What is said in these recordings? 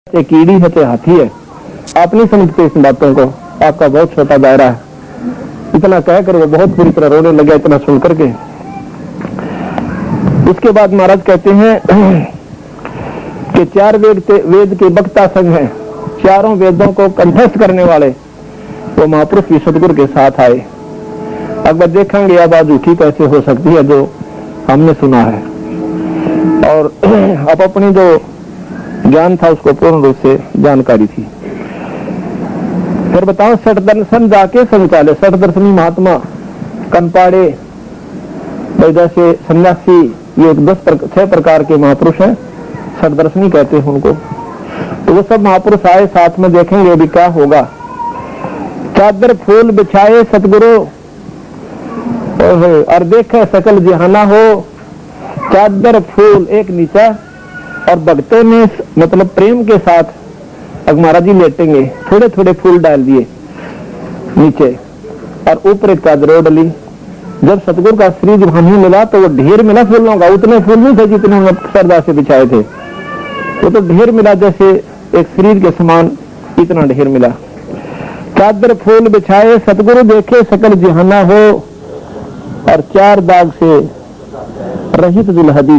चाहे कीड़ी है चाहे हाथी है, आप नहीं समझते इस बातों को, आपका बहुत छोटा दायरा है। इतना कहकर वो बहुत बुरी तरह रोने लगे इतना सुन करके। उसके बाद महाराज कहते हैं कि 4 वेद के वक्ता संघ हैं, चारों वेदों को कंठस्थ करने वाले वो महापुरुष भी सतगुरु के साथ आए। अकबर देखेंगे यह बात झूठी कैसे हो सकती है जो हमने सुना है, और अब अपनी जो ज्ञान था उसको पूर्ण रूप से जानकारी थी। फिर बताओ, सठ दर्शन जाके संचाले, सठ दर्शनी महात्मा कनपाड़े जैसे सन्यासी, ये 6 प्रकार के महापुरुष हैं, सठ दर्शनी कहते हैं उनको। तो वो सब महापुरुष आए साथ में, देखेंगे अभी क्या होगा। चादर फूल बिछाए सतगुरु और देखे सकल जहाना हो। चादर फूल एक नीचा और भक्तों ने मतलब प्रेम के साथ महाराज जी लेटेंगे, थोड़े थोड़े फूल डाल दिए नीचे और ऊपर एक चादर डली। जब सतगुरु का शरीर जब हमें मिला तो वो ढेर मिला फूलों का, उतने फूल नहीं थे जितने उन्होंने श्रद्धा से बिछाए थे, वो तो ढेर मिला जैसे एक शरीर के समान इतना ढेर मिला। चादर फूल बिछाए सतगुरु देखे सकल जहाना हो, और 4 दाग से रहित दुल्हदी,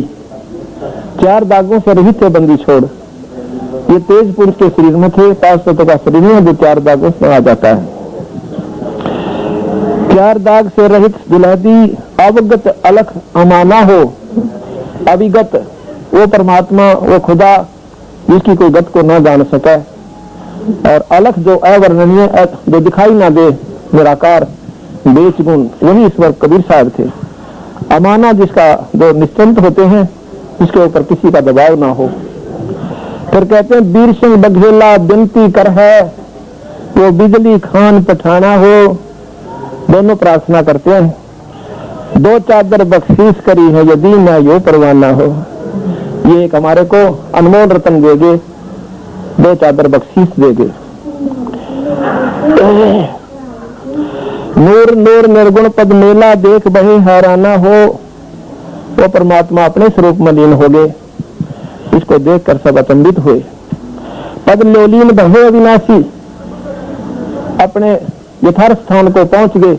4 दागों से रहित है बंदी छोड़। ये तेज पुरुष के शरीर में थे, 5 तत्व का शरीर है जो 4 दागों से आ जाता है। 4 दाग से रहित दुल्हदी, अवगत अलख अमाना हो। अविगत वो परमात्मा, वो खुदा जिसकी कोई गत को न जान सके, और अलख जो अवर्णनीय, जो दिखाई ना दे, निराकार बेच गुण, वही ईश्वर कबीर साहब थे। अमाना जिसका जो निश्चिंत होते हैं, जिसके ऊपर किसी का दबाव ना हो। फिर कहते हैं वीर सिंह बघेला बिनती कर है, वो बिजली खान पठाना हो। दोनों प्रार्थना करते हैं, 2 चादर बख्शीश करी है यदि न यो परवाना हो। ये एक हमारे को अनमोल रतन देगे, 2 चादर बख्शीश देगे। नूर नूर निर्गुण पद मेला देख बही हैराना हो। वो परमात्मा अपने स्वरूप में लीन हो गए, इसको देखकर सब अचंभित हुए। पद लोलीन बहे अविनाशी, अपने यथार्थ स्थान को पहुंच गए,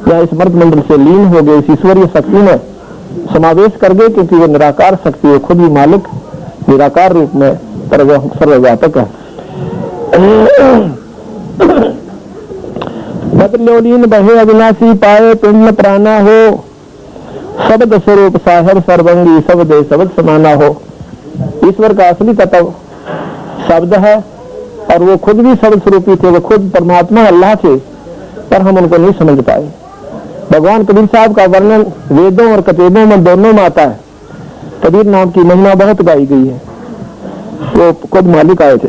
या इस मर्द मंडल से लीन हो गए, इस ईश्वरीय शक्ति में समावेश कर गए, क्योंकि वो निराकार शक्ति है, खुद ही मालिक निराकार रूप में सर्वव्यापक है। बदलोलीन बहे अविनाशी पाए पिंड प्राणा हो। शब्द स्वरूप साहेब सर्वंगी शब्द शब्द समाना हो। ईश्वर का असली तत्व शब्द है, और वो खुद भी शब्द स्वरूपी थे, वो खुद परमात्मा अल्लाह थे, पर हम उनको नहीं समझ पाए। भगवान कबीर साहब का वर्णन वेदों और कतेबों में दोनों में आता है। कबीर नाम की महिमा बहुत गाई गई है, वो खुद मालिक आए थे।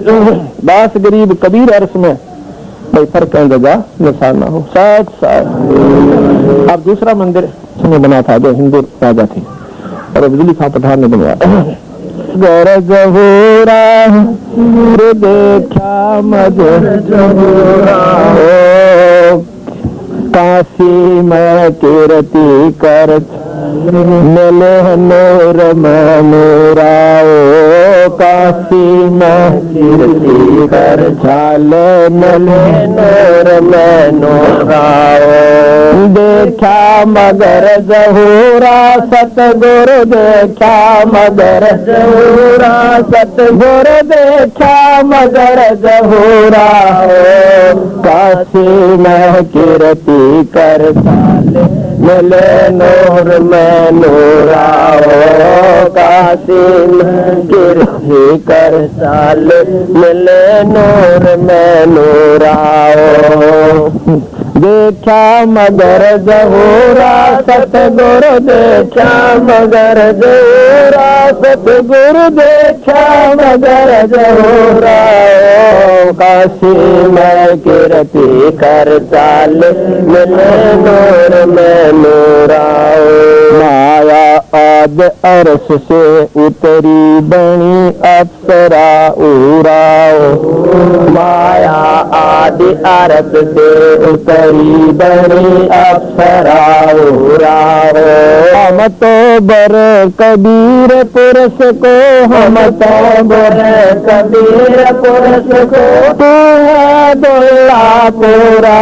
दास गरीब कबीर अर्श में भाई फर्क कहीं जगह निशान ना हो। साथ साथ अब दूसरा मंदिर उसने बना था जो हिंदू राजा थे, और बिजली खां पठान ने बनवाया। गरज हो रहा देखा मगर काशी में कीर्ति कर मिले नूर मनोराओ। काशी में कीर्ति कर झाले मिले नूर मनोराओ। देखा मगर जहूरा सतगुरु देखा मगर जहूरा सतगुरु देखा मगर जहूरा। काशी में कीर्ति कर झाले मिले नूर में नूराओ। काशी में कीर्ति कर साल मिले नूर में नूराओ। देखा मगर जहूरा सतगुरु देखा मगर जहूरा सतगुरु देखा मगर जहूरा। काशी में कीर्ति कर चाल मिले नूर में नूराओ। माया आद अरस से उतरी बनी अप्सरा उराओ। माया आदि अरस से उतरी बनी अप्सरा उराओ। हम तो बर कबीर पुरुष को, हम तो बर कबीर पुरुष को। तू है दुल्ला पूरा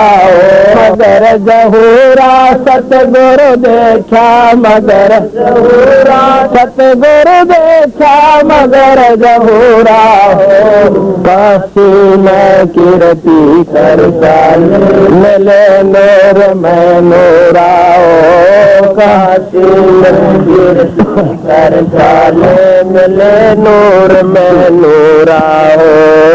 मगर जहूरा, सतगुरु देखा मगर जहूरा, सतगुरु देखा मगर जहूरा हो। काशी में कीर्ति कर चाल, मिले नूर में नूरा हो। काशी में कीर्ति कर चाल, मिले नूर में नूरा हो।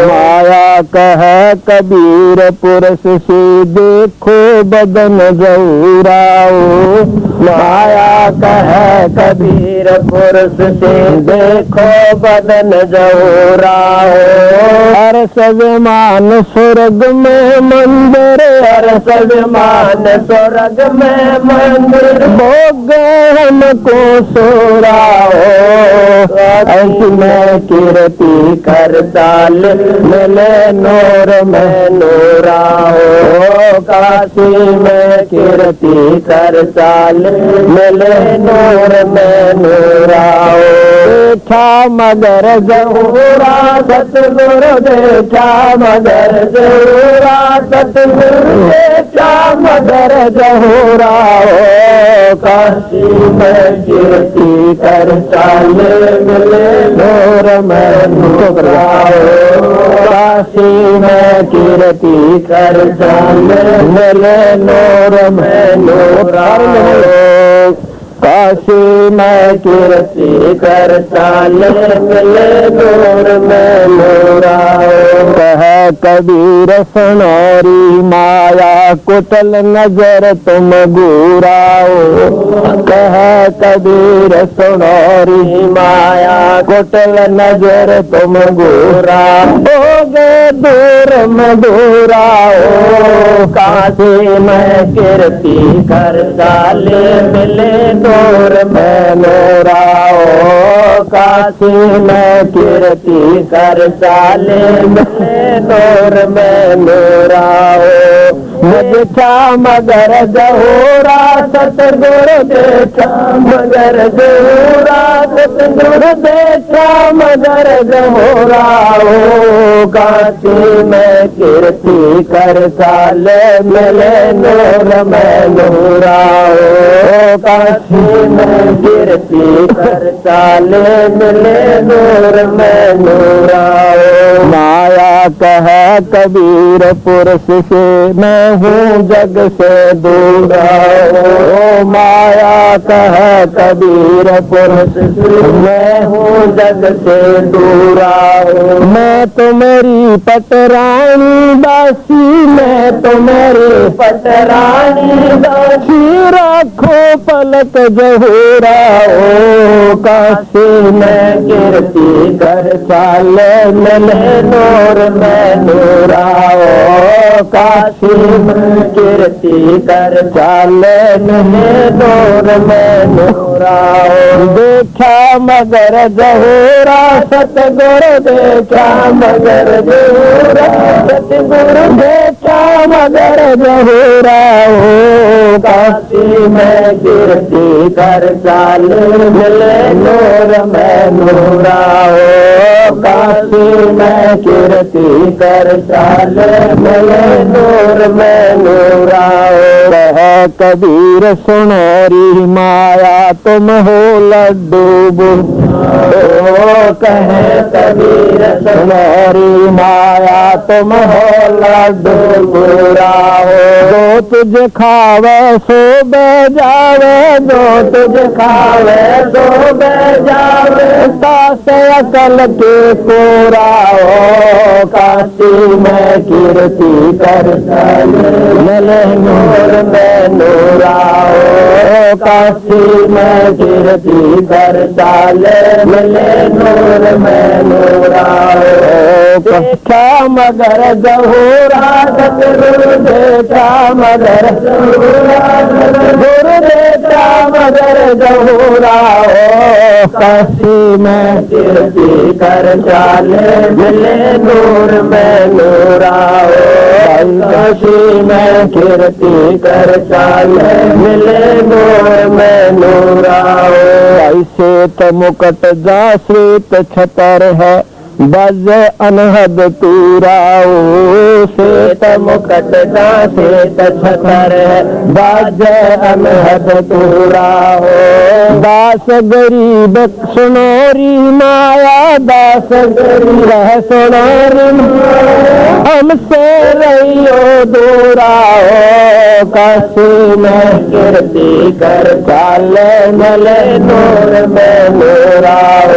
माया कह कबीर पुरुष से, देखो बदन जहूरा हो। माया कह कबीर पुरुष से, देखो बदन जहूरा हो। अरस विमान स्वर्ग में मंदिर, अरस विमान स्वर्ग में मंदिर। भोग हमको सोरा हो। ऐसी में कीर्ति कर चाल, मिले नूर में नूरा हो। काशी में कीर्ति कर चाल, मिले नूर में नूरा हो। देखा मगर जहूरा, सतगुरु देखा मगर जहूरा, सतगुरु देखा मगर जहूरा हो। काशी में कीर्ति कर चाल, मिले नूर में नूरा हो। काशी में कीर्ति कर चाल, मिले नूर में नूरा हो। काशी में कीर्ति कर चाल, मिले नूर में नूरा हो। कह कबीर सुनोरी माया, कुटल नजर तुम गुराओ। कह कबीर सुनोरी माया, कुटल नजर तुम गुराओ। गे दूर में दूराओ। काशी में कीर्ति कर चाल, मिले नूर में नूरा हो। काशी में कीर्ति कर चाल, मिले नूर में नूरा हो। देखा मगर जहूरा, सतगुरु देखा मगर जहूरा, सतगुरु देखा मगर जहूरा हो। काशी में कीर्ति कर चाल, मिले नूर में नूरा हो। काशी में कीर्ति कर चाल, मिले नूर में नूरा हो। माया कह कबीर पुरुष से, मैं हूँ जग से दूर हो। माया कह कबीर पुरुष से, मैं हूँ जग से दूर हो। मैं तो मेरी पटरानी दासी, मैं तो मेरी पटरानी दासी। रखो पलक जहूरा हो। काशी में कीर्ति कर चाल, मिले नूर में नूरा हो। काशी में कीर्ति कर चाल, मिले नूर में नूरा हो। देखा मगर जहूरा, सतगुरु देखा मगर जहूरा, सतगुरु देखा मगर जहूरा हो। काशी में कीर्ति कर चाल, मिले नूर में नूरा हो। काशी में कीर्ति कर चाल, मिले नूर में नूरा हो। कह कबीर सुनोरी माया, तुम हो लड्डू ओ। कह कबीर सुनोरी माया, तुम हो लड्डू बुरा हो। जो तुझ खावे सो बजावे, जो तुझ खावे सो बजावे। तास अकल के पूरा हो। काशी में कीर्ति कर चाल, मिले नूर में नूरा हो। काशी में कीर्ति कर चाल, मिले नूर में नूरा हो। देखा मगर जहूरा सतगुरु देखा मगर गुरु देखा मगर जहूरा ओ काशी में कीर्ति कर चाले मिले नूर में नूरा ओ काशी में कीर्ति कर चाले मिले नूर में नूरा ओ श्वेत मुकट जा श्वेत छतर है बज अनहद तूराओ श्वेत मुकट जा श्वेत छतर है बज अनहद तूराओ दास गरीब सुनोरी माया दास गरीब सुनोरी हमसे रहियो दूराओ काशी में कीर्ति कर चाले मले नूर में नूराओ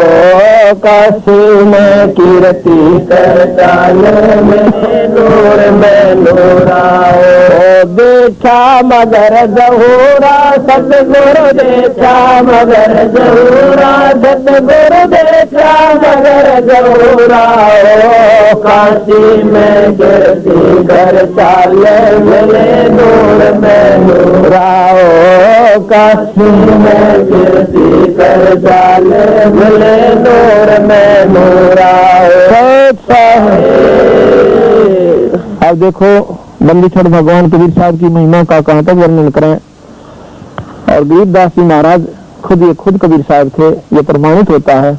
काशी में कीर्ति कर चाले में नूर में नूराओ देखा मगर जहूरा सतगुरु देखा मगर जहूरा सतगुरु देखा मगर जहूरा काशी में कीर्ति कर चाले मिले नूर में नूराओ काशी में कीर्ति कर चाले मिले नूर में नूराओ। अब देखो बंदी छोड़ भगवान कबीर साहब की महिमा का कहां तक वर्णन करें। और गरीबदास जी महाराज खुद कबीर साहब थे, ये प्रमाणित होता है।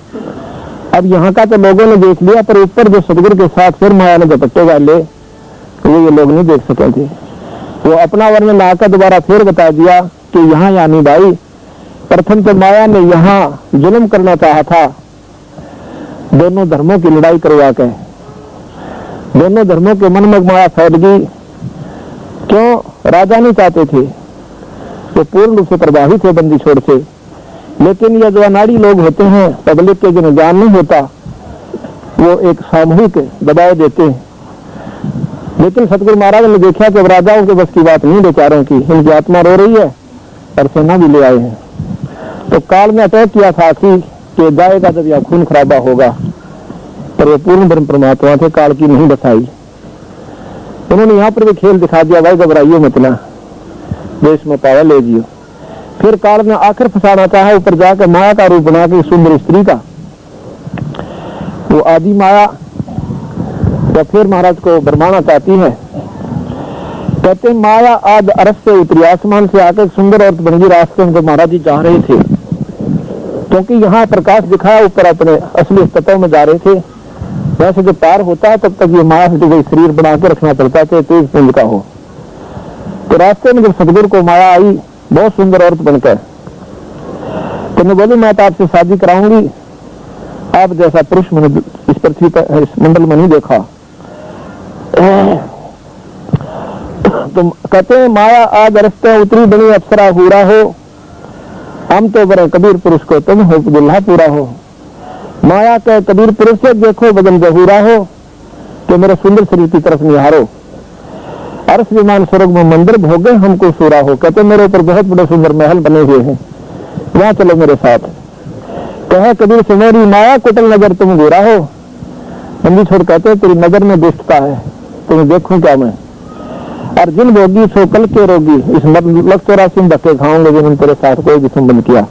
अब यहाँ का तो लोगों ने देख लिया, पर ऊपर जो सतगुरु के साथ फिर माया ने झपट्टे वाले वो ये लोग नहीं देख सके थे। वो अपना वर्णन आकर दोबारा फिर बता दिया कि यहाँ यानी भाई प्रथम तो माया ने यहाँ जुल्म करना चाहा था, दोनों धर्मों की लड़ाई करवा के दोनों धर्मों के मन में माया फैल गई। क्यों? राजा नहीं चाहते थे, तो पूर्ण रूप से प्रभावित थे बंदी छोड़ से। लेकिन ये जो अनाड़ी लोग होते हैं, पब्लिक के जिन्हें ज्ञान नहीं होता, वो एक सामूहिक दबाव देते हैं। लेकिन सतगुरु महाराज ने देखा कि अब राजाओं के बस की बात नहीं बेचारों की, इनकी आत्मा रो रही है और सेना भी ले आए हैं। तो काल में अटैक किया था कि जाएगा जब यह खून खराबा होगा, पर वो पूर्ण ब्रह्म परमात्मा थे, काल की नहीं बसाई। उन्होंने यहाँ पर भी खेल दिखा दिया, भाई घबराइयो मत ना, देश में पावा ले जियो। फिर काल में आखिर फंसाना चाहा, ऊपर जाकर माया का रूप बना के सुंदर स्त्री का, वो आदि माया तो फिर महाराज को भरमाना चाहती है। कहते माया आद अरस से उतरी, आसमान से आकर सुंदर औरत बन गई रास्ते में, महाराज जी जा रहे थे। क्योंकि यहाँ प्रकाश दिखाया, ऊपर अपने असली तत्व में जा रहे थे। वैसे जो पार होता है तब तक ये माया से कोई शरीर बना के रखना पड़ता है, तेज पुंज का हो। तो रास्ते में जब सतगुरु को माया आई बहुत सुंदर औरत बनकर, तो मैं बोली मैं तो आपसे शादी कराऊंगी, आप जैसा पुरुष मैंने इस पृथ्वी पर इस मंडल में नहीं देखा। तो कहते हैं माया आज रस्ते उतरी बनी अप्सरा हुरा हो, हम तो बड़े कबीर पुरुष को तुम हो दुल्हा पूरा हो। माया के कबीर पुरुष से देखो बदन जहूरा हो, तो मेरे सुंदर शरीर की तरफ निहारो। अर्श विमान स्वर्ग में मंदिर भोगे हमको सूरा हो। कहते मेरे ऊपर बहुत बड़े सुंदर महल बने हुए हैं, वहां चलो मेरे साथ। कहे कबीर से मेरी माया कुटल नजर तुम गोरा हो। बंदी छोड़ कहते तेरी नजर में दुष्टता है, तुम्हें देखूं क्या मैं। और जिन भोगी सो कल के रोगी, इस लग 84 धक्के खाऊंगे जिन्होंने तेरे साथ कोई भी संबंध किया।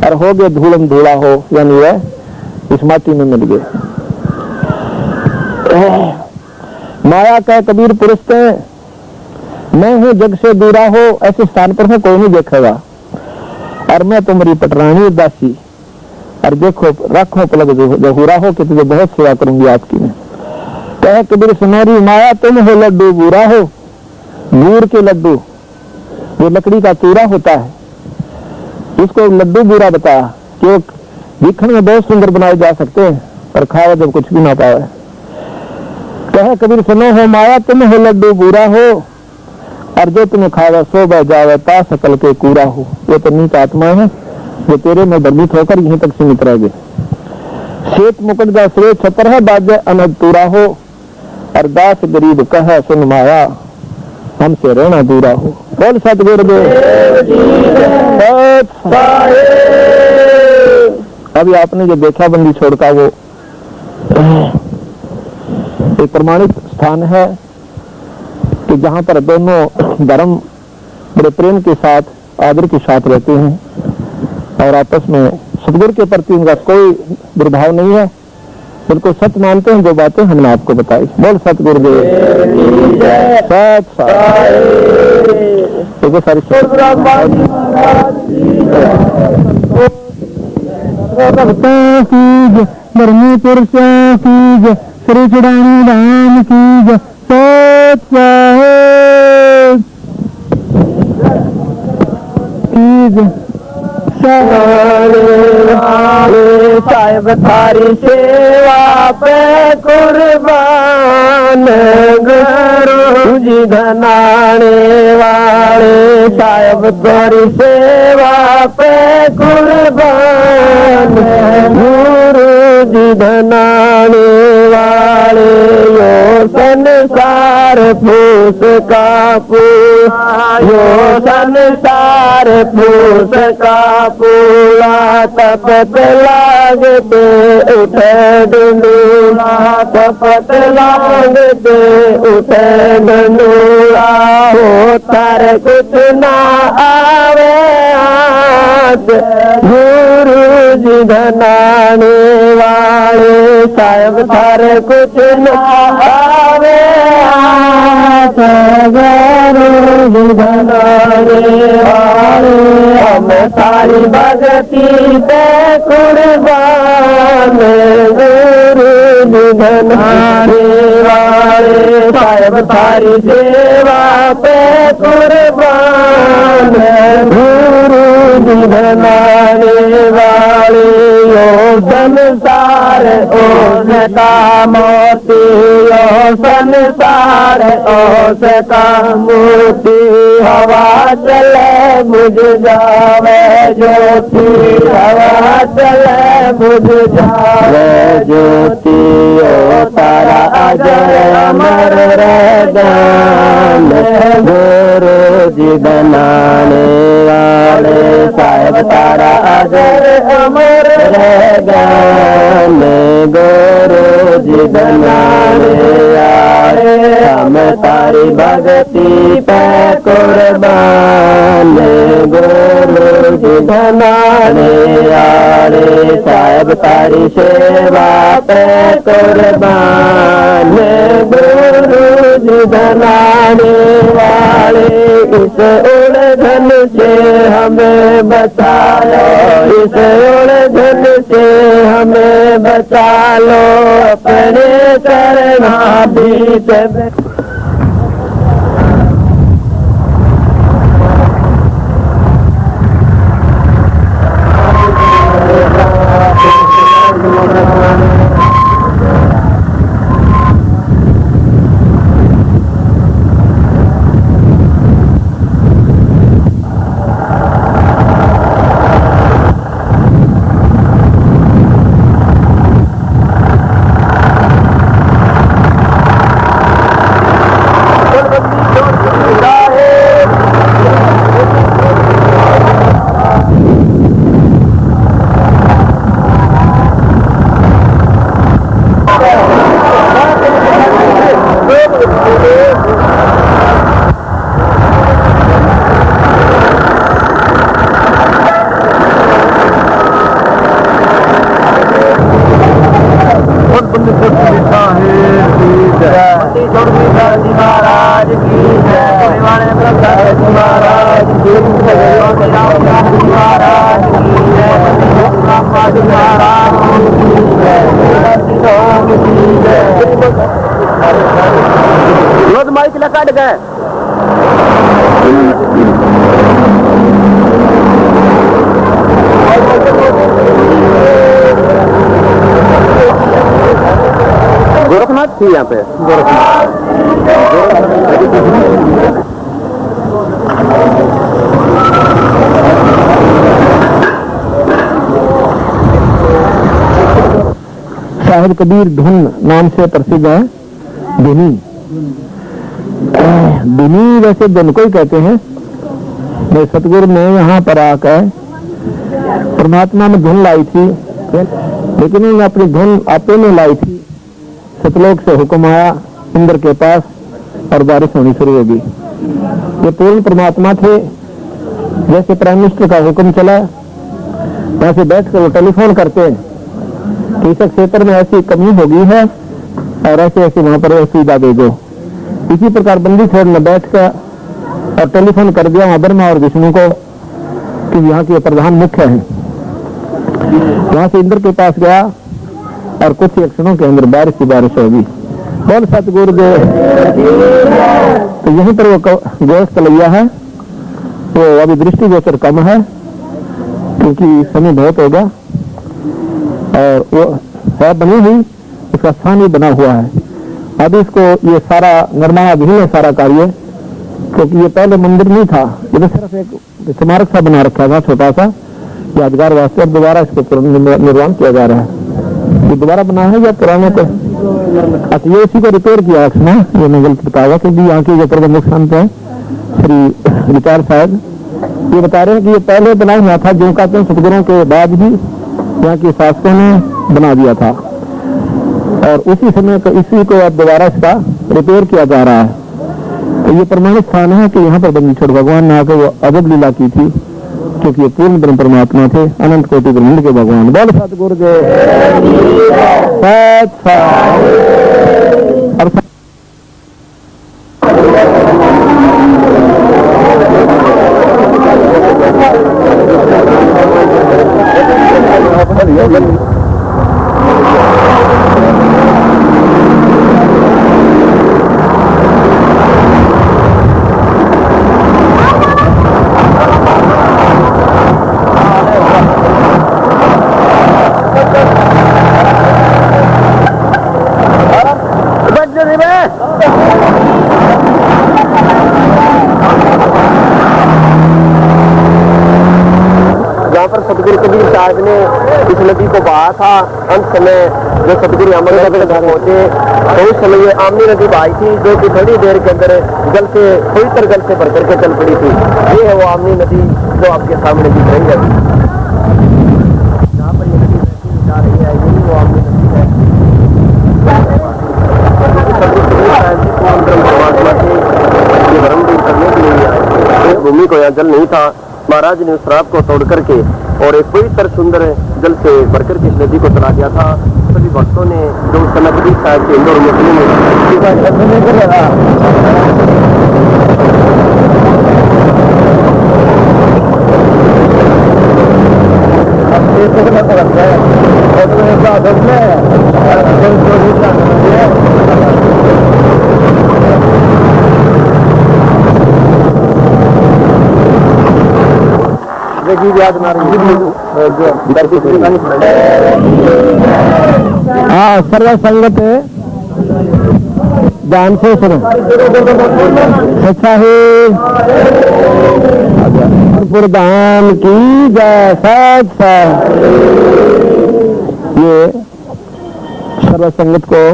और हो गए धूलम धूला हो, यानी वह इस माटी में मिल गए। माया का कबीर पुरुष के मैं हूँ जग से दूरा हो, ऐसे स्थान पर है कोई नहीं देखेगा। और मैं तुम्हारी पटरानी दासी, और देखो रखो पलक जहूरा हो कि तुझे बहुत सेवा करूंगी आपकी मैं। कहे कबीर सुनहरी माया तुम हो लड्डू बूरा हो। गुड़ के लड्डू जो लकड़ी का चूरा होता है उसको लड्डू बूरा बताया कि दिखने में बहुत सुंदर बनाए जा सकते हैं, पर खाओ जब कुछ भी ना पावे। कहे कबीर सुनो हो माया तुम हो लड्डू बूरा हो, और जो तुम्हें खावा सो बह जावे ता सकल के कूरा हो। ये तो नीच आत्मा है जो तेरे में भ्रमित होकर यहीं तक सीमित रह गए। श्वेत मुकुट का श्रेय छतर है बाजे अनद तूरा हो, और दास गरीब कहे सुन माया हमसे रहना दूरा हो। बोल सतगुरुदेव। अभी आपने जो देखा बंदी छोड़ का वो एक प्रमाणित स्थान है कि जहाँ पर दोनों धर्म बड़े प्रेम के साथ, आदर के साथ रहते हैं और आपस में सतगुरु के प्रति उनका कोई दुर्भाव नहीं है, बिल्कुल सत्य मानते हैं जो बातें हमने आपको बताई। बोल सतगुरुदेव सत सारी धर्मी पुरुषों की जय, श्री चुड़ानी राम की जय, सत साहेब की जय। साहेब थारी सेवा पे कुर्बान, गुरु जी धनाने वाले साहेब थारी सेवा पे कुर्बान, गुरु जी धनाने वाले यो संसार फूस का पूला, यो संसार फूस का पूला, तपत लागते उठे डंडूला, तपत लागते उठे डंडूला, हो तार कुछ ना आवे हाथ, गुरु जी धनाने वाले साहेब थार कुछ ना आवे हाथ, गुरु जी धनाने वाले हम तारी भगती पे कुर्बान, गुरु जी धनाने वाले साहेब थारी सेवा पे कुर्बान, गुरु जी धनाने वाले यो संसार ओस का मोती, यो संसार ओस का मोती, हवा चले बुझ जावे ज्योति, हवा चले बुझ जावे ज्योति, ओ तारा अजर अमर रहगान, गुरु जी धनाने वाले साहेब तारा अजर अमर रहगान, गुरु जी धनाने वाले हम तारी भगती पे कुर्बान, गुरु जी धनाने वाले साहेब तारी सेवा पे कुर्बान, गुरु जी धनाने वाले इस उलझन से हमें बचा लो, इस उलझन से हमें बचा लो, अपने करना बीच महाराज की जय, महाराज की जय, माइक लगा गए गोरखनाथ थी यहाँ पे, साहिब कबीर धुन नाम से प्रसिद्ध है। धुनी धुनी वैसे धुन को ही कहते हैं। मैं सतगुरु ने यहाँ पर आकर परमात्मा ने धुन लाई थी, लेकिन उन्होंने अपनी धुन आपे में लाई थी। सतलोक से हुक्म आया इंद्र के पास और बारिश होनी शुरू होगी। ये पूर्ण परमात्मा थे। जैसे प्राइम मिनिस्टर का हुक्म चला वैसे बैठ कर वो टेलीफोन करते हैं कि इस क्षेत्र में ऐसी कमी हो गई है और ऐसे ऐसे वहां पर सुविधा भेजो। इसी प्रकार बंदी छोड़ में बैठ कर और टेलीफोन कर दिया वहां ब्रह्मा और विष्णु को कि यहाँ के प्रधान मुख्य हैं। वहां से इंद्र के पास गया और कुछ ही क्षणों के अंदर बारिश होगी। बोल सतगुरुदेव। तो यहीं पर वो गोष्ठ कलैया है, वो अभी दृष्टिगोचर कम है क्योंकि समय बहुत होगा और वो है बनी हुई, उसका स्थान ही बना हुआ है। अब इसको ये सारा निर्माणाधीन है सारा कार्य, क्योंकि ये पहले मंदिर नहीं था, ये तो सिर्फ एक स्मारक सा बना रखा था छोटा सा यादगार वास्ते। अब दोबारा इसको निर्माण किया जा रहा है। ये दोबारा बना है या पुराने को? अच्छा, ये इसी को रिपेयर किया रखना, ये मैं गलत बताया क्योंकि यहाँ के जो प्रबंधक संत है श्री विचार साहब ये बता रहे हैं कि ये पहले बना हुआ था, जो कहते हैं सतगुरुओं के बाद भी यहाँ के शासकों ने बना दिया था और उसी समय को इसी को अब दोबारा इसका रिपेयर किया जा रहा है। तो ये प्रमाणित स्थान है कि यहाँ पर बंदीछोड़ भगवान ने आकर वो अजब लीला की थी, क्योंकि ये पूर्ण ब्रह्म परमात्मा थे, अनंत कोटि ब्रह्मांड के भगवान। बोल सतगुरुदेव। सतगुरु कबीर साहब ने इस नदी को बहा था। अंत समय जो सतगुरु अमरनाथ पहुंचे तो उस समय ये आमनी नदी बहाई थी, जो कि थोड़ी देर के अंदर जल से पवित्र जल से भर करके चल पड़ी थी। ये है वो आमनी नदी जो आपके सामने दिख रही है। जहाँ पर ये नदी जा रही है यही वो आमनी नदी है। भूमि को यहाँ जल नहीं था, महाराज ने उस श्राप को तोड़ करके और एक पवित्र सुंदर जल से भरकर के इस नदी को चला दिया था। सभी भक्तों ने जो उस समय कबीर साहब के इंदौर मुस्लिम में सर्व संगत ध्यान से सुनो। अच्छा है प्रधान की जय। ये सर्व संगत को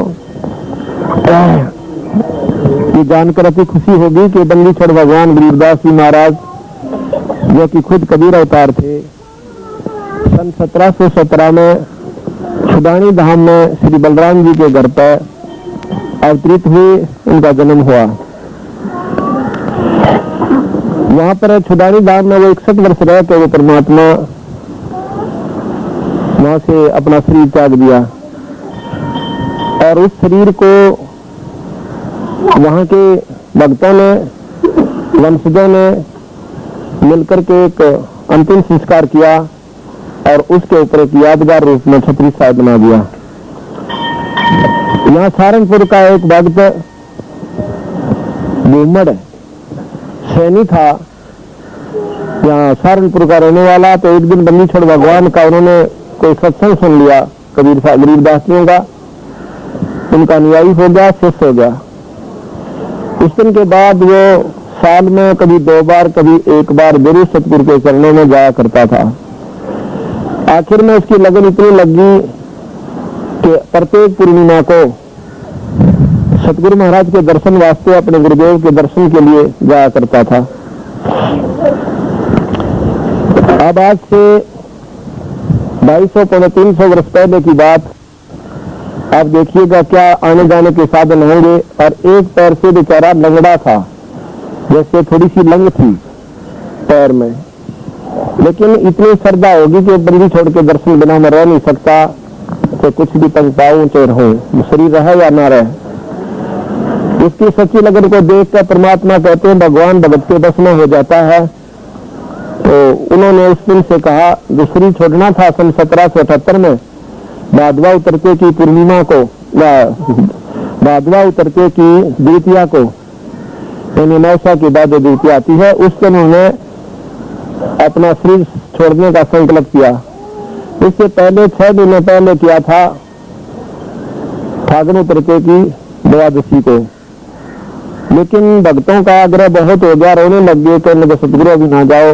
ये जानकर अति खुशी होगी कि बंदीछोड़ भगवान गरीबदास जी महाराज जो कि खुद कबीर अवतार थे, सन 1717 में छुडानी धाम में श्री बलराम जी के घर पर अवतरित हुए, उनका जन्म हुआ। वहां पर छुडानी धाम में वो 61 वर्ष रह के वो परमात्मा वहां से अपना शरीर त्याग दिया और उस शरीर को वहां के भक्तों ने वंशजों ने मिलकर के एक अंतिम संस्कार किया और उसके ऊपर एक यादगार रूप में छतरी साहब बना दिया। यहाँ सहारनपुर का एक भक्त भूमड़ सैनी था, यहाँ सहारनपुर का रहने वाला। तो एक दिन बंदीछोड़ भगवान का उन्होंने कोई सत्संग सुन लिया कबीर साहब गरीबदासियों का, उनका अनुयायी हो गया, शिष्य हो गया। उस दिन के बाद वो साल में कभी 2 बार कभी 1 बार गुरु सतगुरु के चरणों में जाया करता था। आखिर में उसकी लगन इतनी लगी कि प्रत्येक पूर्णिमा को सतगुरु महाराज के दर्शन वास्ते अपने गुरुदेव के दर्शन के लिए जाया करता था। अब आज से 250-300 वर्ष पहले की बात, आप देखिएगा क्या आने जाने के साधन होंगे। और एक पैर से बेचारा लंगड़ा था, जैसे थोड़ी सी लंग थी पैर में, लेकिन इतनी श्रद्धा होगी कि बंदी छोड़ के दर्शन बिना मैं रह नहीं सकता, तो कुछ भी तंग पाऊं चाहे रहूं, शरीर रहे या ना रहे। इसकी सच्ची लगन को देख कर परमात्मा कहते हैं भगवान भगत के बस में हो जाता है। तो उन्होंने उस दिन से कहा, जो शरीर छोड़ना था सन 1778 में भादवा उतरते की पूर्णिमा को, भादवा उतरते की द्वितीया को, यानी नौसा की बाद द्वितीया आती है, उस दिन उन्होंने अपना शरीर छोड़ने का संकल्प किया। इससे पहले 6 दिन पहले किया था फागुन उतरते की द्वादशी को, लेकिन भक्तों का आग्रह बहुत हो गया, रोने लग गए, कहने लगे सतगुरु अभी ना जाओ।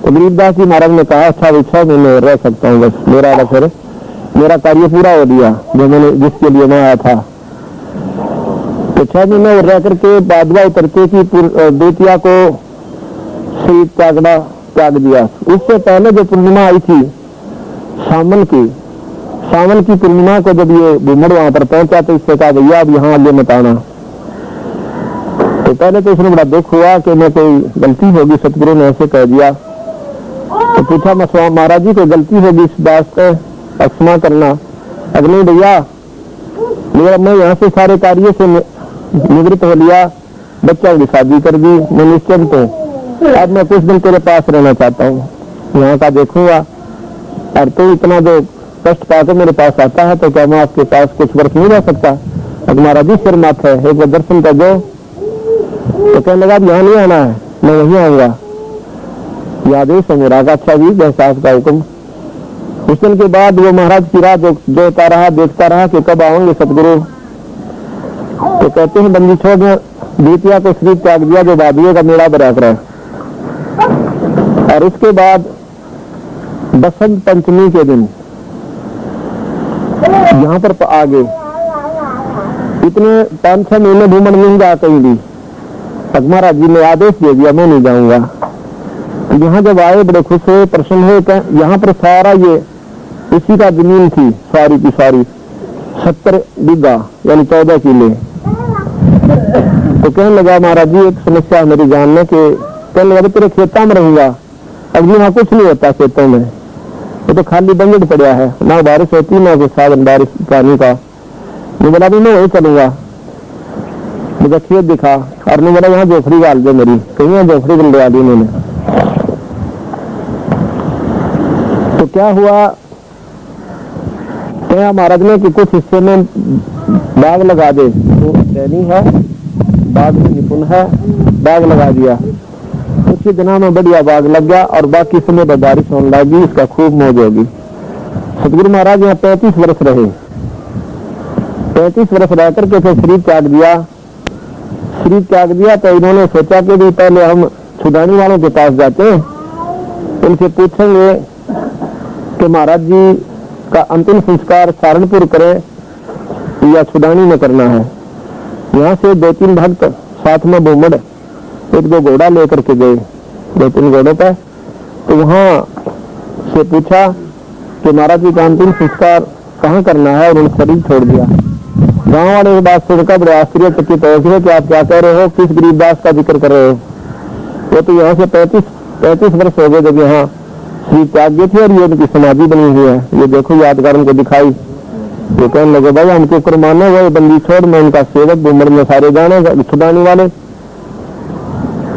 तो गरीबदास जी महाराज ने कहा, अच्छा भी 6 महीने रह सकता हूँ, बस मेरा कार्य पूरा हो गया जो मैंने जिसके लिए मैं आया था। तो 6 महीने और रह करके भादवा उतरते की द्वितीया को शरीर त्याग दिया। उससे पहले जो पूर्णिमा आई थी सावन की पूर्णिमा को जब ये भूमड़ वहां पर पहुंचा तो इससे कहा भैया अब यहाँ आगे मत आना। तो पहले तो उसने बड़ा दुख हुआ कि मैं कोई गलती होगी, सतगुरु ने ऐसे कह दिया। तो पूछा मैं स्वामी महाराज जी कोई गलती होगी इस बात को क्षमा करना। अग्नि भैया मैं यहाँ से सारे कार्य से निवृत्त हो लिया, बच्चा की शादी कर दी, मैं निश्चिंत हूँ, अब मैं कुछ दिन तेरे पास रहना चाहता हूँ, यहाँ का देखूंगा। और तो इतना जो कष्ट पाकर मेरे पास आता है तो क्या मैं आपके पास कुछ वर्ष नहीं रह सकता? अब महाराज जी सिर माथ है, एक बार दर्शन कर दो। तो कहने लगा यहाँ नहीं आना है, मैं वहीं आऊंगा, याद है मेरा का। अच्छा जी जैसा आपका हुक्म। उस दिन के बाद वो महाराज की राह जोता रहा, देखता रहा कि कब आएंगे सतगुरु। तो कहते हैं बंदी छोड़ द्वितीया को शरीर त्याग दिया, जो बादियों का मेला बरक रहा है। और उसके बाद बसंत पंचमी के दिन यहाँ पर आगे इतने 5-6 महीने भूमन नहीं जा कहीं भी, महाराज जी ने आदेश दे दिया मैं नहीं जाऊंगा। यहाँ जब आए बड़े खुश हुए, प्रसन्न हुए। यहाँ पर सारा ये इसी का जमीन थी, सारी की सारी 70 बीघा यानी 14 किले। तो कहने लगा महाराज जी एक समस्या है मेरी जान में, कि कहने लगा तेरे खेतों में रहूंगा। अब यहाँ कुछ नहीं होता खेतों में, वो तो खाली बंजर पड़ा है, ना बारिश होती ना कोई साधन बारिश पानी का। मैं बोला मैं वही चलूंगा, मुझे खेत दिखा। और मैं बोला यहाँ जोखड़ी डाल दो मेरी, कहीं यहाँ जोखड़ी डलवा दी मैंने। तो क्या हुआ, क्या महाराज ने कि कुछ हिस्से में बाग लगा दे, तो सैनी है बाग में निपुण है, बाग लगा दिया। कुछ ही दिनों में बढ़िया बाग लग गया और बाकी समय पर बारिश होने लगी, इसका खूब मौज होगी। सतगुरु महाराज यहाँ 35 वर्ष रहे। 35 वर्ष रह करके फिर शरीर त्याग दिया। तो इन्होंने सोचा कि भी पहले हम छुड़ाने वालों के पास जाते हैं, उनसे पूछेंगे कि महाराज जी का अंतिम संस्कार सहारनपुर करें या छुड़ानी में करना है। यहाँ से 2-3 भक्त साथ में भूमड़ 1-2 घोड़ा लेकर के गए, 2-3 घोड़ों पर। तो वहाँ से पूछा कि महाराज जी का अंतिम संस्कार कहाँ करना है, और उन्होंने शरीर छोड़ दिया। गांव वाले की बात सुनकर बड़े आश्चर्यचकित हो गए कि आप क्या कह रहे हो, किस गरीबदास का जिक्र कर रहे हो। वो तो यहाँ से 35 वर्ष हो गए जब यहाँ श्री त्याग थे, और ये उनकी समाधि बनी हुई है, ये देखो यादगार उनको दिखाई। वो कहने लगे भाई हमके ऊपर माने हुए बंदी छोड़, मैं उनका सेवक भूमड़ में सारे जाने छुड़ाने वाले।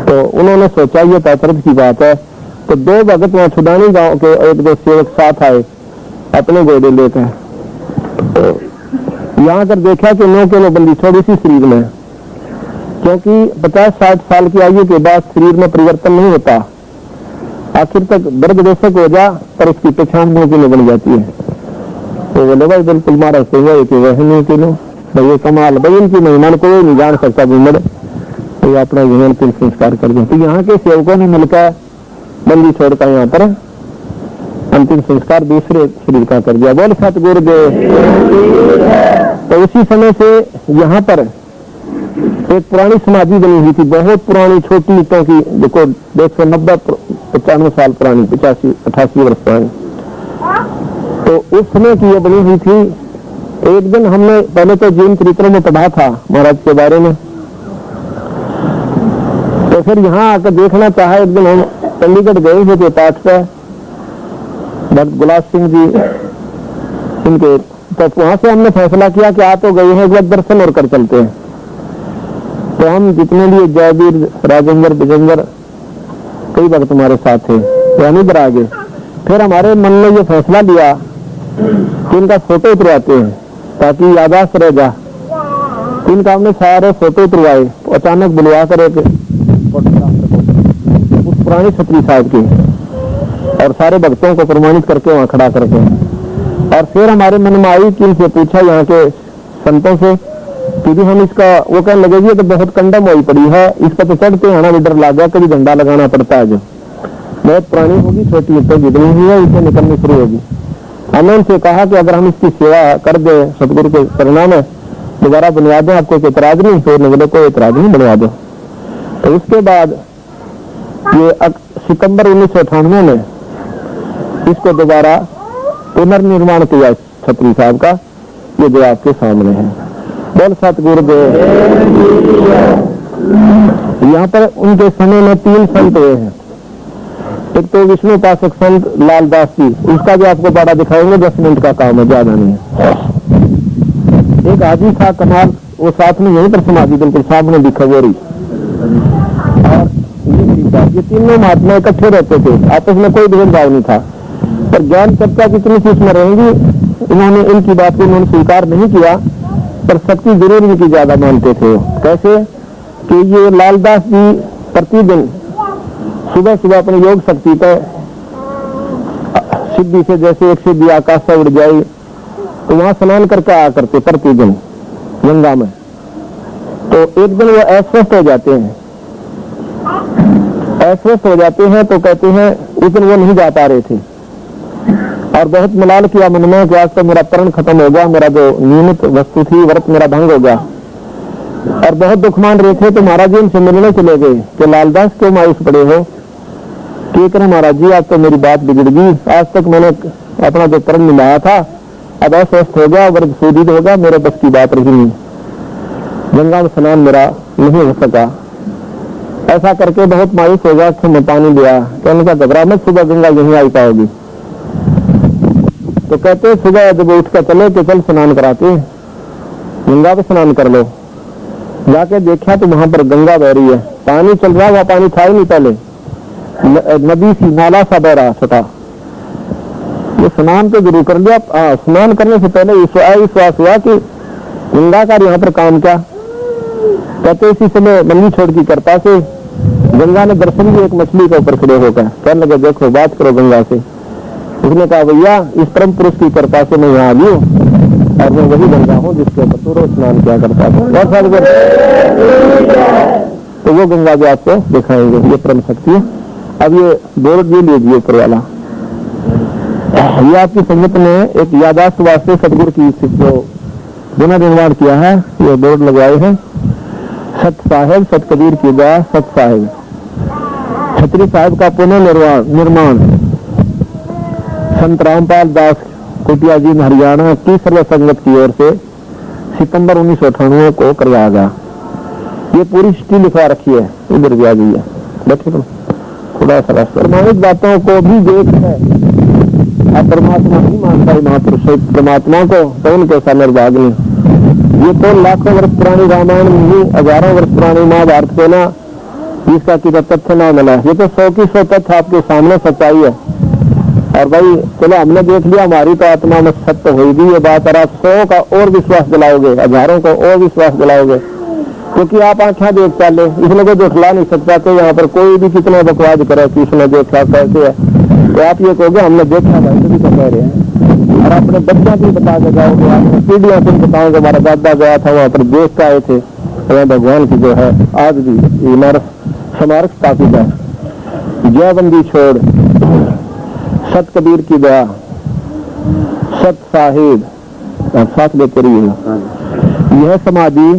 तो उन्होंने सोचा ये पैतृक की बात है। तो 2 भगत वहां छुड़ानी गांव के 1-2 सेवक साथ आए अपने घोड़े लेकर। तो यहाँ कर देखा कि 9 किलो बंदी छोड़ इसी शरीर में, क्योंकि 50-60 साल की आयु के बाद शरीर में परिवर्तन नहीं होता, आखिर तक दर्द बेशक हो जा पर उसकी पहचान 9 किलो बन जाती है। तो बोले भाई बिल्कुल मारा से हुआ कि वह 9 किलो भाई ये कमाल, भाई इनकी महिमा कोई नहीं जान सकता भूमड़। तो अपना जीवन फिर संस्कार कर दो। तो यहाँ के सेवकों ने मिलकर बंदी छोड़कर यहाँ पर अंतिम संस्कार दूसरे शरीर का कर दिया। बोल सतगुरुदेव। तो उसी समय से यहाँ पर एक पुरानी समाधि बनी हुई थी, बहुत पुरानी, छोटी ईंटों की, देखो 190-95 साल पुरानी, 85-88 वर्ष पुरानी। तो उस समय की ये बनी हुई थी एक दिन हमने पहले तो जीवन चरित्र में पढ़ा था महाराज के बारे में, तो फिर यहाँ आकर देखना चाहा। एक दिन हम चंडीगढ़ गए हुए थे पाठ पे, भक्त गुलाब सिंह जी इनके, तो वहां से हमने फैसला किया कि आ तो गए हैं, एक बार दर्शन और कर चलते हैं। तो हम जितने भी जयवीर, राजेंद्र, विजेंद्र, कई भक्त हमारे साथ थे, यानी इधर आ गए। फिर हमारे मन में ये फैसला लिया कि इनका फोटो उतरवाते हैं ताकि यादाश्त रह जा। इनका हमने सारे फोटो उतरवाए, अचानक बुलवा कर एक उस पुरानी छतरी साहब की, और सारे भक्तों को प्रमाणित करके वहां खड़ा करके, और फिर हमारे मन में आई कि इनसे पूछा यहाँ के संतों से कि भी हम इसका, वो कहने लगे जी तो बहुत कंडम हुई पड़ी है, इस पर तो चढ़ते आना भी डर लग गया, कभी झंडा लगाना पड़ता है, जो बहुत पुरानी होगी, छोटी तो जितनी हुई है इसे निकलनी शुरू होगी। हमने उनसे कहा कि अगर हम इसकी सेवा कर दे सतगुरु के चरणों में, दोबारा बनवा दें, आपको कोई एतराज नहीं? तो बोले कोई एतराज नहीं, बनवा दो। तो उसके बाद ये सितंबर 1998 में इसको दोबारा पुनर्निर्माण किया छतरी साहब का, ये जो आपके सामने है। बोल सतगुरुदेव। यहाँ पर उनके समय में 3 संत हुए हैं। एक तो विष्णु उपासक संत लालदास जी, उसका जो आपको बड़ा दिखाएंगे, 10 मिनट का काम है, ज्यादा नहीं है। एक हाजी शाह कमाल, वो साथ में यहीं पर समाधि बिल्कुल सामने दिखा वो रही, और ये तीनों महात्मा इकट्ठे रहते थे, आपस में कोई भेदभाव नहीं था। पर ज्ञान चर्चा कितनी चीज में रहेंगी, इन्होंने इनकी बात को उन्होंने स्वीकार नहीं किया, पर शक्ति जरूर इनकी ज्यादा मानते थे। कैसे कि ये लालदास जी प्रतिदिन सुबह सुबह अपने योग शक्ति पे सिद्धि से, जैसे एक सिद्धि आकाश से उड़ जाए, तो वहां स्नान करके आया करते प्रतिदिन गंगा में। तो एक दिन वो अस्वस्थ हो जाते हैं, अस्वस्थ हो जाते हैं, तो कहते हैं उस दिन वो नहीं जा पा रहे थे, और बहुत मलाल किया मन में कि आज तो मेरा प्रण खत्म हो गया, मेरा जो नियमित वस्तु थी व्रत मेरा भंग हो गया, और बहुत दुख मान रहे थे। तो महाराज जी उनसे मिलने चले गए कि लालदास क्यों मायूस पड़े हो? कि करें महाराज जी, आज तो मेरी बात बिगड़ गई, आज तक मैंने अपना जो प्रण निभाया था अब अस्वस्थ हो गया, व्रत शोधित हो गया, मेरे बस की बात रही नहीं, गंगा में स्नान मेरा नहीं हो सका। ऐसा करके बहुत मायूस हो गया, में पानी दिया, कहने का घबरा मत, सुबह गंगा यहीं आई पाओगी। तो कहते सुबह जब उठ कर चले कि चल स्नान कराते, गंगा पे स्नान कर लो। जाके देखा तो वहां पर गंगा बह रही है, पानी चल रहा, वहां पानी था ही नहीं, पहले नदी सी नाला सा बह रहा सटा। ये स्नान तो जरूर कर लिया। स्नान करने से पहले विश्वास हुआ कि गंगा का यहाँ पर काम क्या। कहते इसी समय मल्ली छोड़ की कृपा से गंगा ने दर्शन दिया एक मछली के ऊपर खड़े होकर, कहने लगे देखो बात करो गंगा से। उसने कहा भैया इस परम पुरुष की कृपा से मैं यहाँ आ गई और मैं वही गंगा हूँ जिसके ऊपर तो रोज स्नान किया करता था। तो वो गंगा जो आपको दिखाएंगे, ये परम शक्ति है। अब ये बोर्ड ये लीजिए ऊपर वाला, ये आपकी संगत ने एक यादाश्त वास्ते सतगुरु की जो पुनर्निर्माण किया है, ये बोर्ड लगवाए हैं। सत साहेब सत कबीर की दया, सत साहेब छतरी साहब का पुनर्निर्माण संत रामपाल दास कुटिया जी हरियाणा की सर्व संगत की ओर से सितंबर 1998 को करवाया गया। ये पूरी हिस्ट्री लिखवा रखी है, इधर भी आ गई है, बैठे थोड़ा सा प्रमाणित बातों को भी देख है। अब परमात्मा नहीं मानता महापुरुष परमात्मा को, तो उनके ऐसा निर्भाग्य नहीं। ये तो लाखों वर्ष पुरानी रामायण नहीं, हजारों वर्ष पुरानी महाभारत को ना इसका की तथ्य ना मिला। ये तो 100 की 100 तथ्य आपके सामने सच्चाई है। और भाई चलो हमने देख लिया, हमारी तो आत्मा में सत्य होगी ये बात, और आप 100 का और विश्वास दिलाओगे, हजारों को और विश्वास दिलाओगे, क्योंकि आप आंखें देख चाले, इसलिए कोई दिखला नहीं सकता। तो यहाँ पर कोई भी कितना बकवास करे कि इसने देखा कैसे है, तो आप ये कहोगे हमने देखा भाई, तो भी तो कह रहे हैं। और अपने बच्चों की बता के जाओगे, आपने पीढ़ियों से बताओगे हमारा दादा गया था वहाँ पर देख के आए थे, तो भगवान की जो है आज भी इमारत स्मारक स्थापित है। जयबंदी छोड़, सत कबीर की दया, सत साहिब साथ लेते रहिए। यह समाधि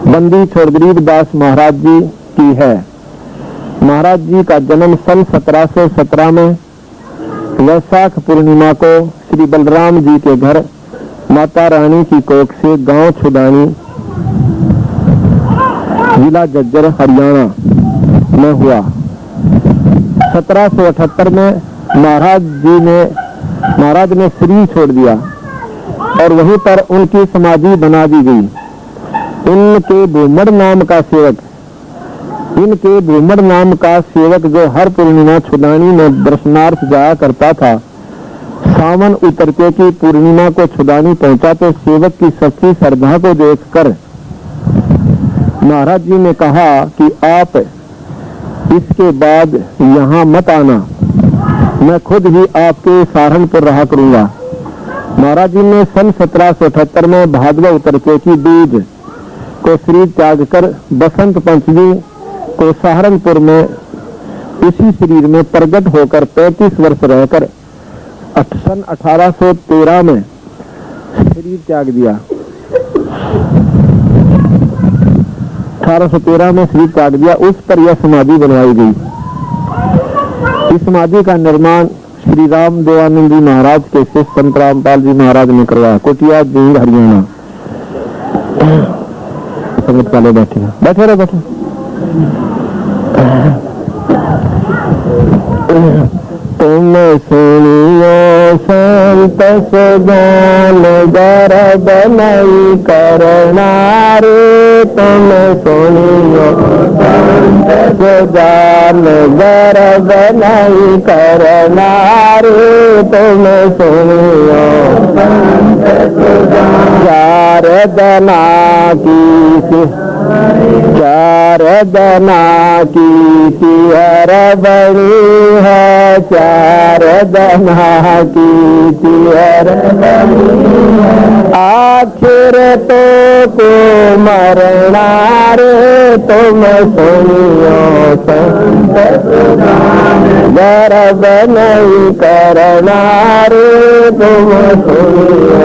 बंदी छोड़ गरीबदास महाराज जी की है। महाराज जी का जन्म सन 1717 में वैशाख पूर्णिमा को श्री बलराम जी के घर माता रानी की कोख से गांव छुदानी, जिला झज्जर हरियाणा में हुआ। 1778 में महाराज ने शरीर छोड़ दिया और वहीं पर उनकी समाधि बना दी गई। इनके भूमड़ नाम का सेवक जो हर पूर्णिमा छुदानी में दर्शनार्थ जाया करता था, सावन उतरते की पूर्णिमा को छुदानी पहुंचा तो सेवक की सच्ची श्रद्धा को देखकर महाराज जी ने कहा कि आप इसके बाद यहाँ मत आना, मैं खुद ही आपके सहारनपुर रहा करूंगा। महाराज जी ने सन 1778 में भादवा उतरते की बीज को शरीर त्याग कर बसंत पंचमी को सहारनपुर में इसी शरीर में प्रकट होकर 35 वर्ष रहकर सन 1813 में शरीर त्याग दिया। 1813 में शरीर त्याग दिया। उस पर यह समाधि बनवाई गई। इस समाधि का निर्माण श्री राम देवानंद जी महाराज के शिष्य संत रामपाल जी महाराज ने करवाया। कोटिया जींद हरियाणा। संगत वाले बैठे रहे। तुम सुनियो संत सुजान गर्भ नहीं करना रे, तुम सुनियो संत सुजान गर्भ नहीं करना रे, तुम सुनियो संत सुजान चार दना की तिहर बनी है, चार दना की तिहर बनी है, आखिर तो को मरना रे, तुम सुनियो संत सुजान गर्भ नहीं करना रे, तुम सुनियो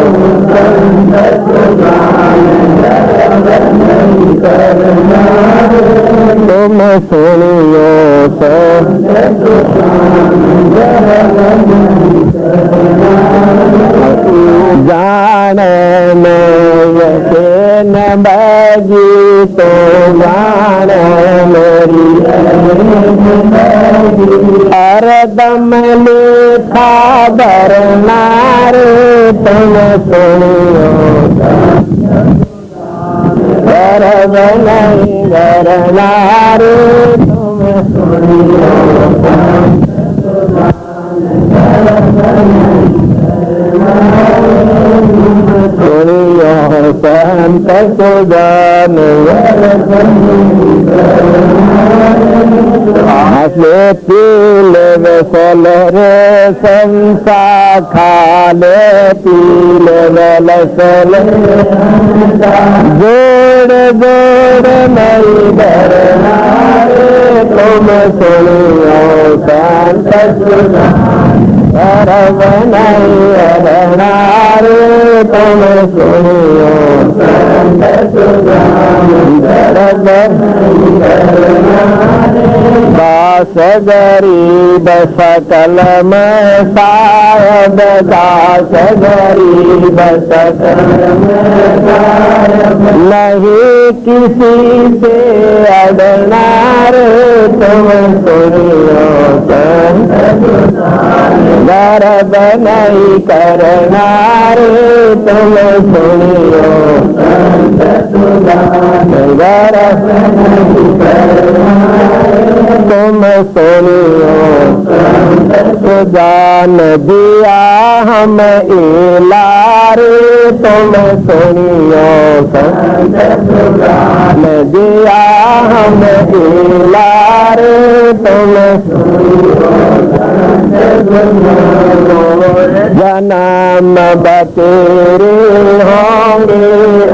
संत सुजान गर्भ नहीं करना रे, तुम सुनियो संत सुजान गर्भ नहीं करना रे। जाने में यकीन बगी तो जाने मेरी हरदम लेखा भरना रे, तुम सुनियो गर्भ नहीं करना रे, तुम सुनियो संत सुजान हंसे पीले वसल रे संसा खाले पीले वसल जोड़ जोड़ नहीं डरना रे, तुम सुनियो संत सुजान गर्भ नहीं करना रे, तुम सुनियो संत सुजान गर्भ नहीं करना रे। दास गरीब सकल में सायद, दास गरीब सकल में सायद, नहीं किसी से अड़ना रे, तुम सुनियो संत सुजान गर्भ नहीं करना रे, तुम सुनियो संत सुजान गर्भ नहीं करना रे, तुम सुनियो संत सुजान दिया हम इलारे, तुम सुनियो संत सुजान दिया हम इलारे, तुम सुनियो संत जन्म बतेरे होंगे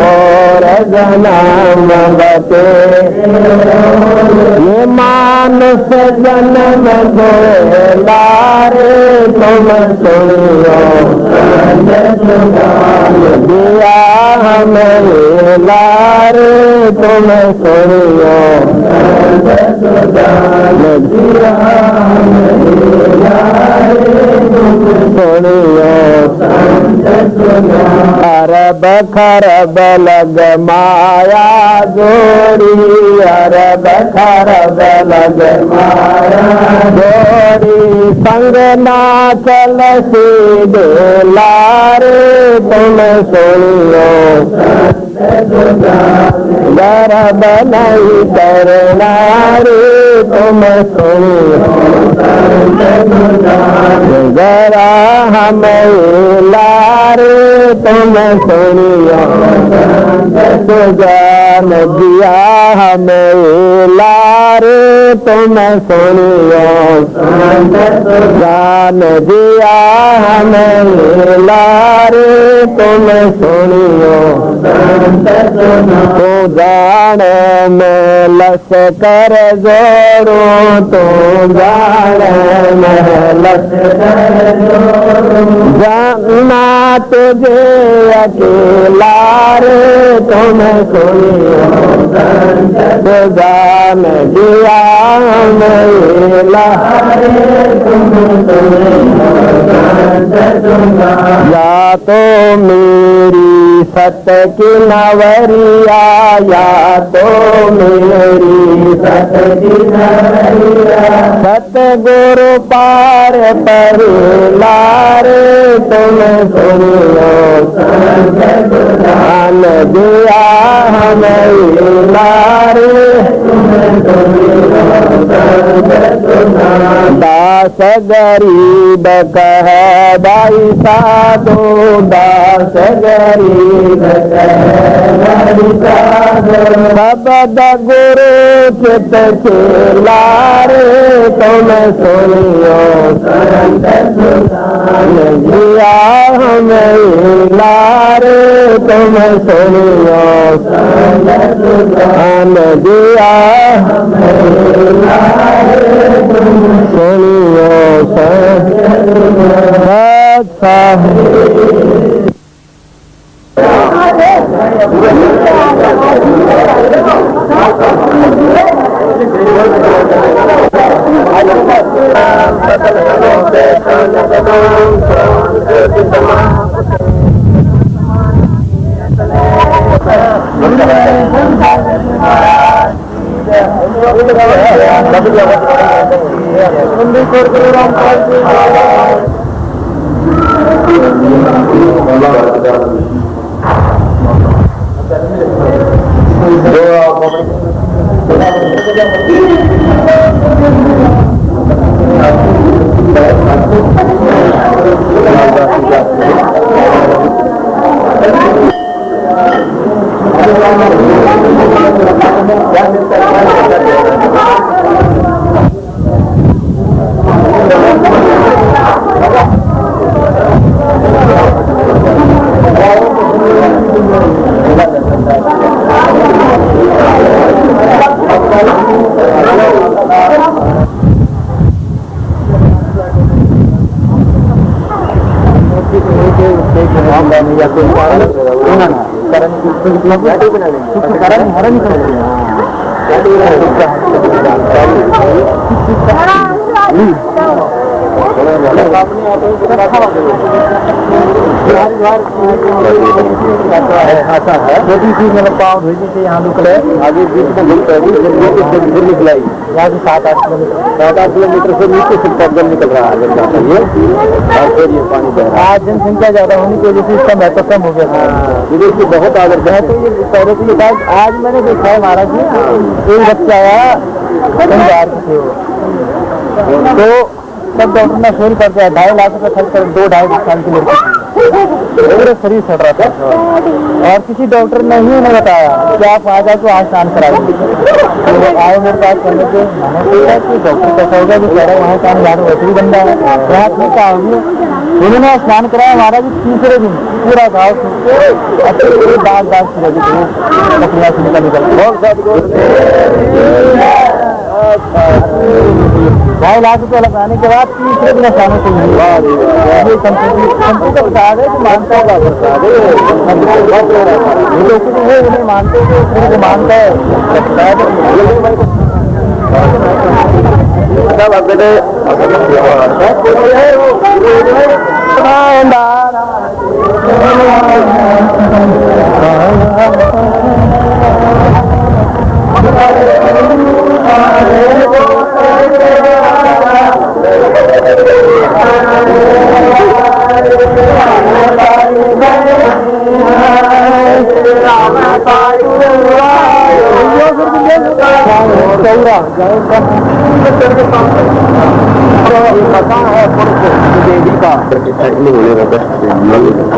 और जन्म बतेरे, ये मानस जन्म लारे, तुम सुनियो संत सुजान दिया हमें लारे, तुम सुनियो संत सुजान दिया हमें सुनियो अरब खरब लग माया जोड़ी, अरब खरब लग माया जोड़ी, संग ना चल सीधे लारे तुम सुनियो गर्भ नहीं करना रे तुम सुनियो जरा हमें लारे तुम सुनियो जान दिया हमें लारे तुम सुनियो जान दिया हमें लारे तुम सुनियो तो जान में लश्कर जोड़ो तो जान में लश्कर जाना तुझे अकेला रे तुम सुनियो तो जान दिया मेला या तो मेरी सत की नवरिया, या तो मेरी सत की नवरिया, सतगुरु पार पर लारे तुम सुनियो जान दिया हमें लारे दास गरीब कह भाई साधो, दास गरीब कह भाई साधो, शब्द गुरु चित लारे तुम सुनियो जिया हमें लारे तुम सुनियो जिया सुनियो छोटी सी मैंने पाँव भेजी थी यहाँ निकले आगे बीच में निकलाई यहाँ से 7-8 किलोमीटर से नीचे से जल निकल रहा है और फिर ये पानी बह रहा है। आज जनसंख्या ज्यादा होने की वजह से इसका महत्व कम हो गया था। विदेश की बहुत आदर है तो ये पहले के लिए आज मैंने देखा है महाराज जी एक बच्चा आया पंजाब से तो सब डॉक्टर ने फेल कर दिया, 2.5 लाख रुपये खर्च कर 2-2.5 साल की लड़की पूरे शरीर सड़ रहा था और किसी डॉक्टर ने ही उन्हें बताया कि आप आ जाए तो आज स्नान कराएंगे। तो आए मेरे पास करने के मैंने सोचा कि डॉक्टर कैसा होगा जो कह रहा है वहाँ काम यार वैसे ही गंदा है रात में क्या होगी। उन्होंने स्नान कराया हमारा भी तीसरे दिन पूरा गाँव अच्छे दाग पूरा पकड़िया से निकल 2.5 लाख रुपये लगाने के बाद तीसरे दिन स्नान चाहिए। ये संपत्ति का प्रसाद है जो मानता है प्रसाद है उन्हें मानते हैं मानता है।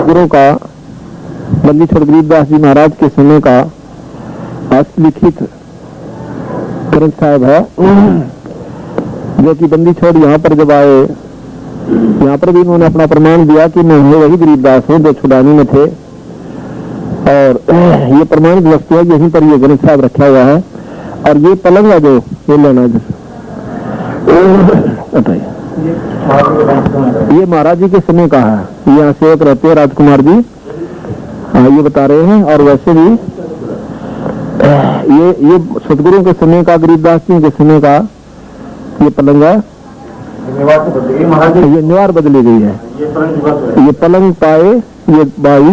गुरु का बंदी छोड़ गरीबदास जी महाराज के समय का हस्तलिखित ग्रंथ साहब है, जो कि बंदी छोड़ यहाँ पर जब आए, यहाँ पर भी उन्होंने अपना प्रमाण दिया कि मैं वही गरीबदास हूँ जो छुड़ानी में थे, और ये प्रमाणित वस्तु है। यहीं पर ये ग्रंथ साहब रखा हुआ है। और ये पलंग है जो ये लेना ये महाराज जी के समय का है। यहाँ सेवक रहते हैं राजकुमार जी, ये बता रहे हैं। और वैसे भी ये सतगुरु के समय का, गरीबदास जी के समय का ये पलंग है। ये निवार बदली गई है। ये पलंग पाए, ये बाई,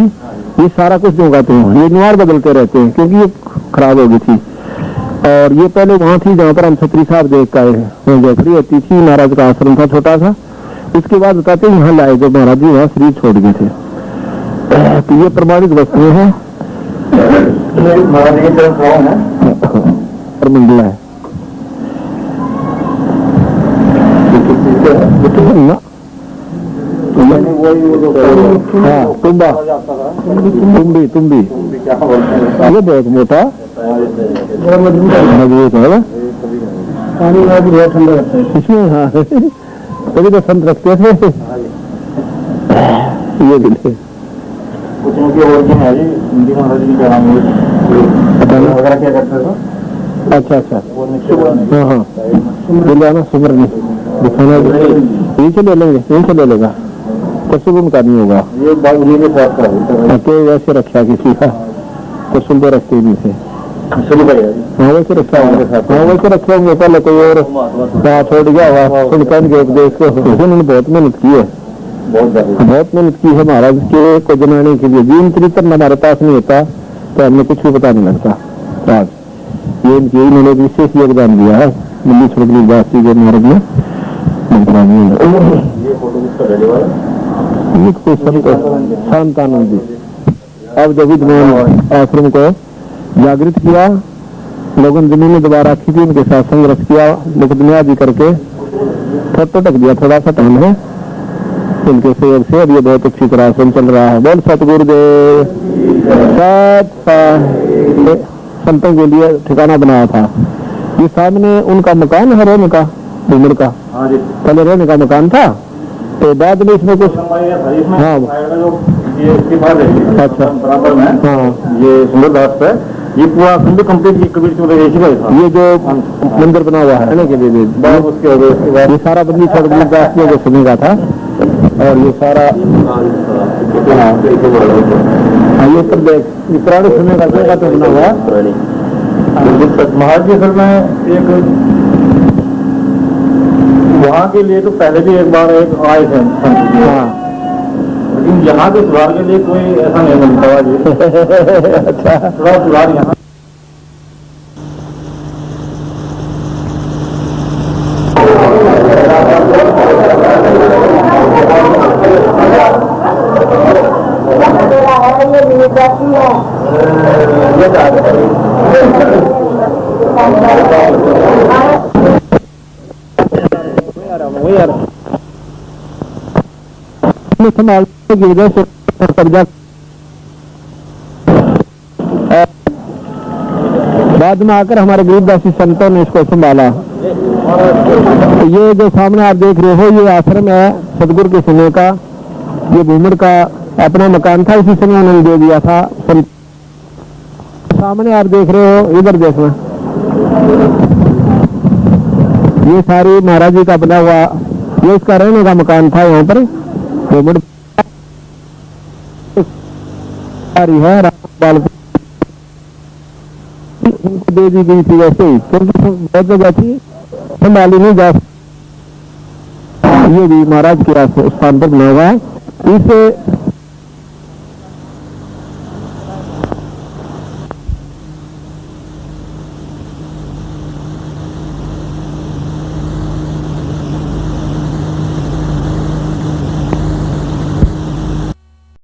ये सारा कुछ जो कहते हैं ये निवार बदलते रहते हैं, क्योंकि ये खराब हो गई थी। और ये पहले वहां थी जहाँ पर हम छत्री साहब देख के आए हैं, जयफरी होती थी, महाराज का आश्रम था छोटा सा। इसके बाद बताते हैं यहाँ लाए जब महाराज जी वहाँ शरीर छोड़ गए थे। तो ये प्रमाणित वस्तुएं हैं। मंडला है हाँ, तुम्बा तुम्बी ये बहुत मोटा मजबूत है इसमें। हाँ तभी तो संत रखते थे ये भी अच्छा अच्छा हाँ हाँ ना सुमर नहीं दिखाना यही से ले लेंगे, यही से ले लेगा तो सुबह का नहीं होगा। तो वैसे रखा किसी का तो सुनते रखते ही नहीं थे। हाँ वैसे रखा होंगे, हाँ वैसे रखे होंगे। पहले कोई और छोड़ गया हुआ सुनकर के उपदेश को उन्होंने बहुत मेहनत की है, बहुत मेहनत की है महाराज के को जनाने के लिए। जीवन चरित्र हमारे पास नहीं होता तो हमें कुछ भी पता नहीं लगता। आज ये इन्होंने विशेष योगदान दिया है बंदी छोड़ गरीबदास जी के महाराज में। शांतानंद जी अब जब विद्वान आश्रम को जागृत किया, लोगों ने जमीन दोबारा रखी थी, उनके साथ संघर्ष किया, मुकदमिया जी करके फोटो ढक दिया। थोड़ा सा टाइम है इनके सहयोग से अब ये बहुत अच्छी तरह आश्रम चल रहा है। बोल सतगुरुदेव संतों के लिए ठिकाना बनाया था। ये सामने उनका मकान है रहने का, उम्र का पहले रहने का मकान था, तो बाद में इसमें कुछ हाँ अच्छा बराबर में हाँ ये सुंदरदास है। ये पूरा कंप्लीट कबीर चौधरी ये जो मंदिर बना हुआ है के लिए उसके ये सारा बंदी छोड़ गरीबदास जी को सुनी का था। और ये सारा ये सब देख पुराने समय का जगह तो बना हुआ महाराज जी असल में एक वहाँ के लिए तो पहले भी एक बार एक आए थे, लेकिन यहाँ के सुधार के लिए कोई ऐसा नहीं मिलता जी। अच्छा थोड़ा सुधार यहाँ संभाल की वजह से बाद में आकर हमारे गरीबदासी संतों ने इसको संभाला। ये जो सामने आप देख रहे हो ये आश्रम है सतगुरु के समय का। ये भूमर का अपना मकान था, इसी समय उन्होंने दे दिया था। सामने आप देख रहे हो इधर देखना, ये सारी महाराज जी का बना हुआ ये इसका रहने का मकान था। यहाँ पर भूमर है उनको दे दी गई थी वैसे ही, क्योंकि बहुत जगह थी मालिनी जा, ये भी महाराज के स्थान पर बना हुआ है। इस